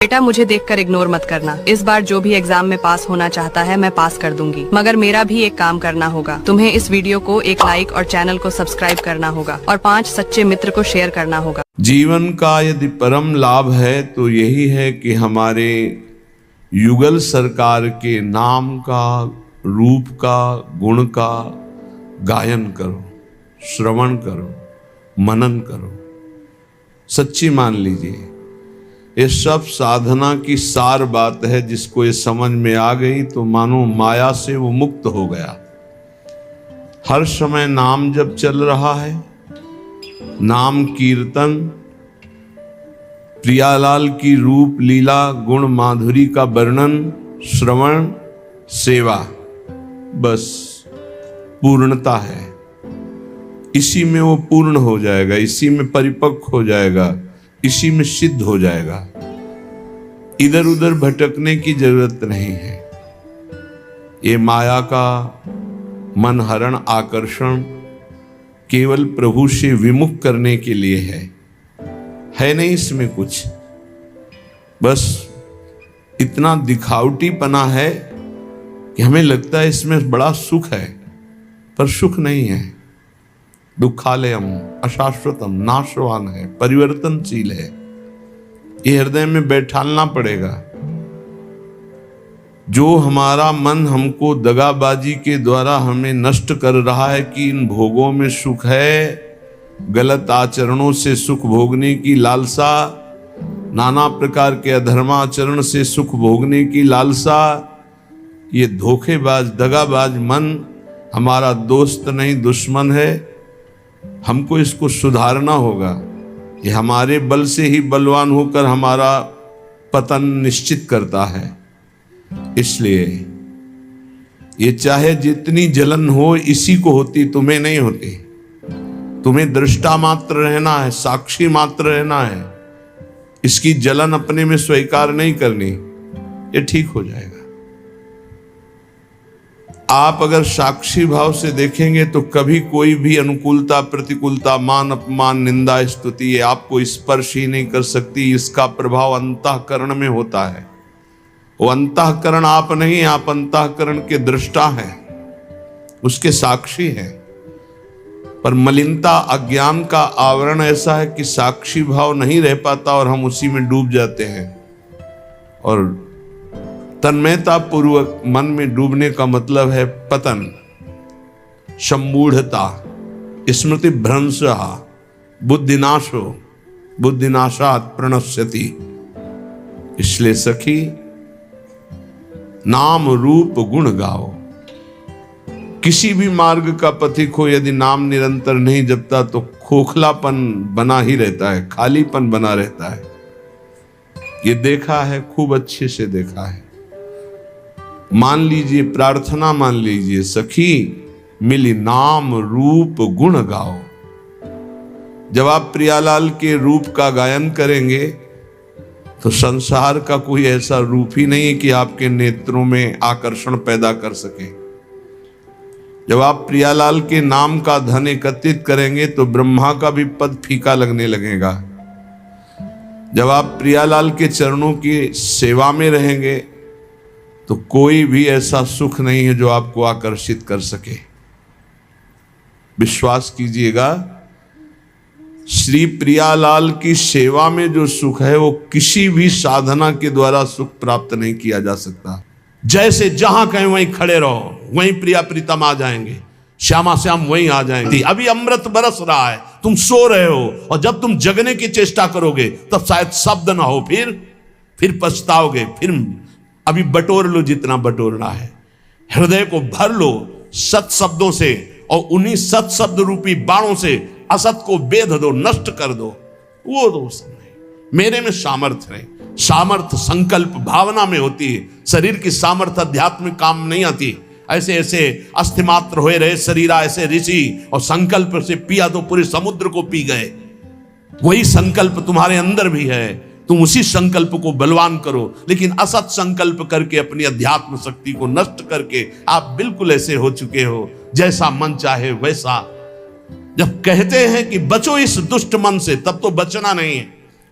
बेटा मुझे देखकर इग्नोर मत करना। इस बार जो भी एग्जाम में पास होना चाहता है मैं पास कर दूंगी, मगर मेरा भी एक काम करना होगा। तुम्हें इस वीडियो को एक लाइक और चैनल को सब्सक्राइब करना होगा और 5 सच्चे मित्र को शेयर करना होगा। जीवन का यदि परम लाभ है तो यही है कि हमारे युगल सरकार के नाम का, रूप का, गुण का गायन करो, श्रवण करो, मनन करो। सच्ची मान लीजिए ये सब साधना की सार बात है। जिसको ये समझ में आ गई तो मानो माया से वो मुक्त हो गया। हर समय नाम जब चल रहा है, नाम कीर्तन, प्रियालाल की रूप लीला गुण माधुरी का वर्णन, श्रवण, सेवा, बस पूर्णता है। इसी में वो पूर्ण हो जाएगा, इसी में परिपक्व हो जाएगा, इसी में सिद्ध हो जाएगा। इधर उधर भटकने की जरूरत नहीं है। ये माया का मन हरण आकर्षण केवल प्रभु से विमुख करने के लिए है नहीं इसमें कुछ। बस इतना दिखावटीपना है कि हमें लगता है इसमें बड़ा सुख है, पर सुख नहीं है। दुखालयम अशाश्वतम, नाशवान है, परिवर्तनशील है। ये हृदय में बैठालना पड़ेगा। जो हमारा मन हमको दगाबाजी के द्वारा हमें नष्ट कर रहा है कि इन भोगों में सुख है, गलत आचरणों से सुख भोगने की लालसा, नाना प्रकार के अधर्माचरण से सुख भोगने की लालसा, ये धोखेबाज दगाबाज मन हमारा दोस्त नहीं दुश्मन है। हमको इसको सुधारना होगा। ये हमारे बल से ही बलवान होकर हमारा पतन निश्चित करता है। इसलिए ये चाहे जितनी जलन हो, इसी को होती, तुम्हें नहीं होती। तुम्हें दृष्टा मात्र रहना है, साक्षी मात्र रहना है। इसकी जलन अपने में स्वीकार नहीं करनी, ये ठीक हो जाएगा। आप अगर साक्षी भाव से देखेंगे तो कभी कोई भी अनुकूलता, प्रतिकूलता, मान अपमान, निंदा, स्तुति ये आपको स्पर्श ही नहीं कर सकती। इसका प्रभाव अंतःकरण में होता है। वो अंतःकरण आप नहीं, आप अंतःकरण के दृष्टा हैं, उसके साक्षी हैं। पर मलिनता, अज्ञान का आवरण ऐसा है कि साक्षी भाव नहीं रह पाता और हम उसी में डूब जाते हैं। और तन्मयता पूर्वक मन में डूबने का मतलब है पतन, सम्मूढ़ता, स्मृति भ्रंश, बुद्धिनाशो, बुद्धिनाशात् प्रणश्यति। इसलिए सखी नाम रूप गुण गाओ। किसी भी मार्ग का पथिक हो, यदि नाम निरंतर नहीं जपता तो खोखलापन बना ही रहता है, खालीपन बना रहता है। ये देखा है, खूब अच्छे से देखा है। मान लीजिए, प्रार्थना मान लीजिए, सखी मिली नाम रूप गुण गाओ। जब आप प्रियालाल के रूप का गायन करेंगे तो संसार का कोई ऐसा रूप ही नहीं है कि आपके नेत्रों में आकर्षण पैदा कर सके। जब आप प्रियालाल के नाम का धन एकत्रित करेंगे तो ब्रह्मा का भी पद फीका लगने लगेगा। जब आप प्रियालाल के चरणों की सेवा में रहेंगे तो कोई भी ऐसा सुख नहीं है जो आपको आकर्षित कर सके। विश्वास कीजिएगा, श्री प्रियालाल की सेवा में जो सुख है वो किसी भी साधना के द्वारा सुख प्राप्त नहीं किया जा सकता। जैसे जहां कहें वहीं खड़े रहो, वहीं प्रिया प्रीतम आ जाएंगे, श्यामा श्याम वहीं आ जाएंगे। अभी अमृत बरस रहा है, तुम सो रहे हो, और जब तुम जगने की चेष्टा करोगे तब शायद शब्द ना हो, फिर पछताओगे। फिर अभी बटोर लो जितना बटोरना है, हृदय को भर लो सत शब्दों से, और उन्हीं सत शब्द रूपी बाणों से असत को बेध दो, नष्ट कर दो। वो दोस्त नहीं, मेरे में सामर्थ्य नहीं। सामर्थ्य संकल्प भावना में होती है। शरीर की सामर्थ्य अध्यात्मिक काम नहीं आती। ऐसे ऐसे अस्थिमात्र हुए रहे शरीरा ऐसे ऋषि, और संकल्प से पिया तो पूरे समुद्र को पी गए। वही संकल्प तुम्हारे अंदर भी है, तुम उसी संकल्प को बलवान करो। लेकिन असत संकल्प करके अपनी अध्यात्म शक्ति को नष्ट करके आप बिल्कुल ऐसे हो चुके हो जैसा मन चाहे वैसा। जब कहते हैं कि बचो इस दुष्ट मन से, तब तो बचना नहीं है,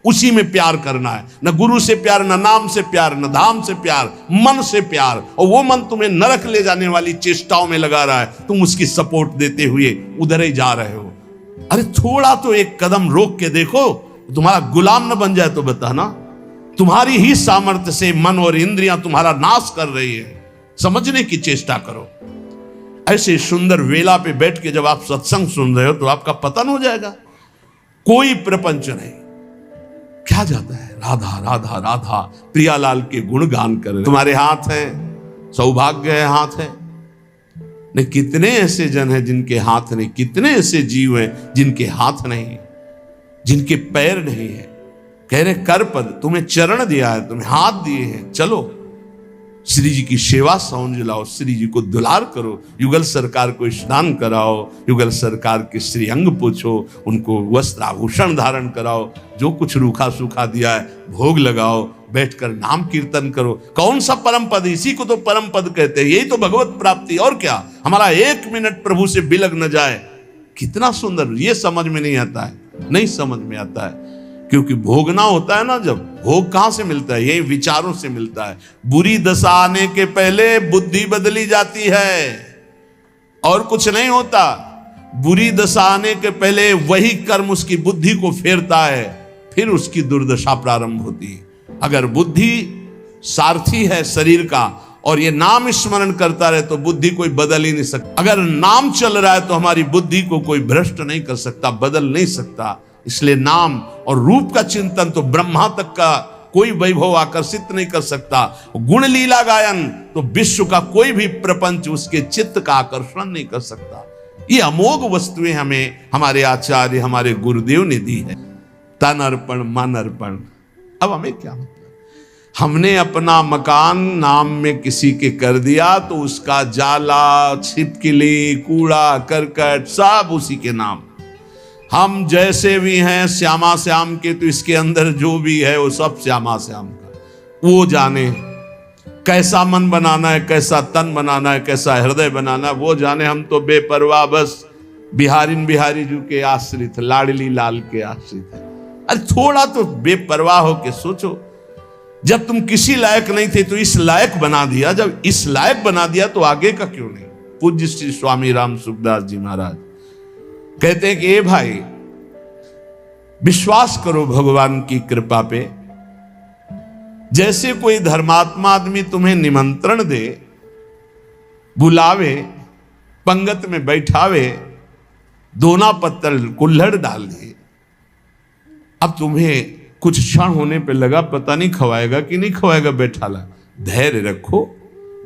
उसी में प्यार करना है, न गुरु से प्यार, न नाम से प्यार, न धाम से प्यार, मन से प्यार। और वो मन तुम्हें नरक ले जाने वाली चेष्टाओं में लगा रहा है, तुम उसकी सपोर्ट देते हुए उधर ही जा रहे हो। अरे थोड़ा तो एक कदम रोक के देखो, तुम्हारा गुलाम न बन जाए तो बताना। तुम्हारी ही सामर्थ्य से मन और इंद्रियां तुम्हारा नाश कर रही है, समझने की चेष्टा करो। ऐसे सुंदर वेला पे बैठ के जब आप सत्संग सुन रहे हो तो आपका पतन हो जाएगा। कोई प्रपंच नहीं, क्या जाता है राधा राधा राधा, प्रियालाल के गुणगान कर रहे। तुम्हारे हाथ है, सौभाग्य है हाथ है। नहीं, कितने ऐसे जन हैं जिनके हाथ नहीं, कितने ऐसे जीव हैं जिनके हाथ नहीं, जिनके पैर नहीं है। कह रहे कर पद, तुम्हें चरण दिया है, तुम्हें हाथ दिए हैं, चलो श्री जी की सेवा सौंज लाओ, श्री जी को दुलार करो, युगल सरकार को स्नान कराओ, युगल सरकार के श्री अंग पूछो, उनको वस्त्र आभूषण धारण कराओ, जो कुछ रूखा सूखा दिया है भोग लगाओ, बैठकर नाम कीर्तन करो। कौन सा परम पद, इसी को तो परम पद कहते हैं, यही तो भगवत प्राप्ति। और क्या, हमारा 1 मिनट प्रभु से बिलग न जाए, कितना सुंदर। ये समझ में नहीं आता है, नहीं समझ में आता है, क्योंकि भोगना होता है ना, जब भोग कहां से मिलता है, यही विचारों से मिलता है। बुरी दशा आने के पहले बुद्धि बदली जाती है, और कुछ नहीं होता। बुरी दशा आने के पहले वही कर्म उसकी बुद्धि को फेरता है, फिर उसकी दुर्दशा प्रारंभ होती है। अगर बुद्धि सारथी है शरीर का और ये नाम स्मरण करता रहे तो बुद्धि कोई बदल ही नहीं सकता। अगर नाम चल रहा है तो हमारी बुद्धि को कोई भ्रष्ट नहीं कर सकता, बदल नहीं सकता। इसलिए नाम और रूप का चिंतन तो ब्रह्मा तक का कोई वैभव आकर्षित नहीं कर सकता। गुण लीला गायन तो विश्व का कोई भी प्रपंच उसके चित्त का आकर्षण नहीं कर सकता। ये अमोघ वस्तुएं हमें हमारे आचार्य, हमारे गुरुदेव ने दी है। तन अर्पण मन अर्पण। अब हमें क्या मतलब, हमने अपना मकान नाम में किसी के कर दिया तो उसका जाला, छिपकली, कूड़ा करकट सब उसी के नाम। हम जैसे भी हैं श्यामा श्याम के, तो इसके अंदर जो भी है वो सब श्यामा श्याम का। वो जाने कैसा मन बनाना है, कैसा तन बनाना है, कैसा हृदय बनाना है, वो जाने। हम तो बेपरवाह बस बिहारिन बिहारी जी के आश्रित, लाडली लाल के आश्रित है। अरे थोड़ा तो बेपरवाह हो के सोचो, जब तुम किसी लायक नहीं थे तो इस लायक बना दिया, जब इस लायक बना दिया तो आगे का क्यों नहीं। पूज्य श्री स्वामी राम सुखदास जी महाराज कहते हैं कि ए भाई, विश्वास करो भगवान की कृपा पे। जैसे कोई धर्मात्मा आदमी तुम्हें निमंत्रण दे, बुलावे, पंगत में बैठावे, दोना पत्तल कुल्हड़ डाल दे, अब तुम्हें कुछ क्षण होने पे लगा पता नहीं खवाएगा कि नहीं खवाएगा, बैठा ला, धैर्य रखो।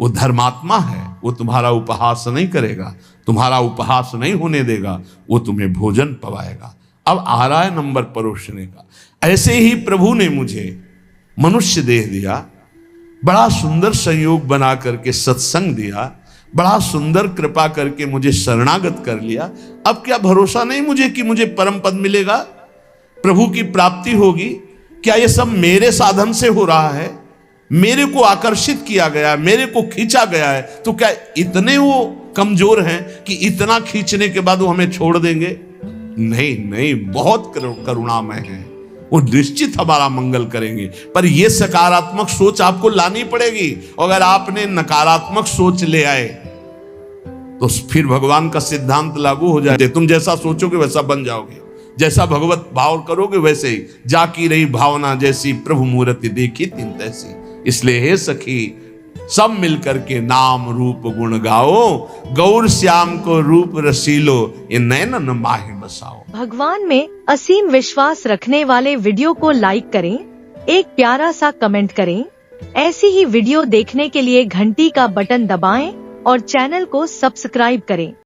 वो धर्मात्मा है, वो तुम्हारा उपहास नहीं करेगा, तुम्हारा उपहास नहीं होने देगा, वो तुम्हें भोजन पवाएगा। अब आ रहा है नंबर परोसने का। ऐसे ही प्रभु ने मुझे मनुष्य देह दिया, बड़ा सुंदर संयोग बना करके सत्संग दिया, बड़ा सुंदर कृपा करके मुझे शरणागत कर लिया। अब क्या भरोसा नहीं मुझे कि मुझे परम पद मिलेगा, प्रभु की प्राप्ति होगी? क्या ये सब मेरे साधन से हो रहा है? मेरे को आकर्षित किया गया, मेरे को खींचा गया है, तो क्या इतने वो कमजोर हैं कि इतना खींचने के बाद वो हमें छोड़ देंगे? नहीं नहीं, बहुत करुणामय है, वो निश्चित हमारा मंगल करेंगे। पर ये सकारात्मक सोच आपको लानी पड़ेगी। अगर आपने नकारात्मक सोच ले आए तो फिर भगवान का सिद्धांत लागू हो जाए, तुम जैसा सोचोगे वैसा बन जाओगे, जैसा भगवत भाव करोगे वैसे ही। जाकी रही भावना जैसी, प्रभु मूर्ति देखी तिन तैसी। इसलिए हे सखी, सब मिलकर के नाम रूप गुण गाओ, गौर श्याम को रूप रसीलो, ये नैनन माहि बसाओ। भगवान में असीम विश्वास रखने वाले वीडियो को लाइक करें, एक प्यारा सा कमेंट करें। ऐसी ही वीडियो देखने के लिए घंटी का बटन दबाएं और चैनल को सब्सक्राइब करें।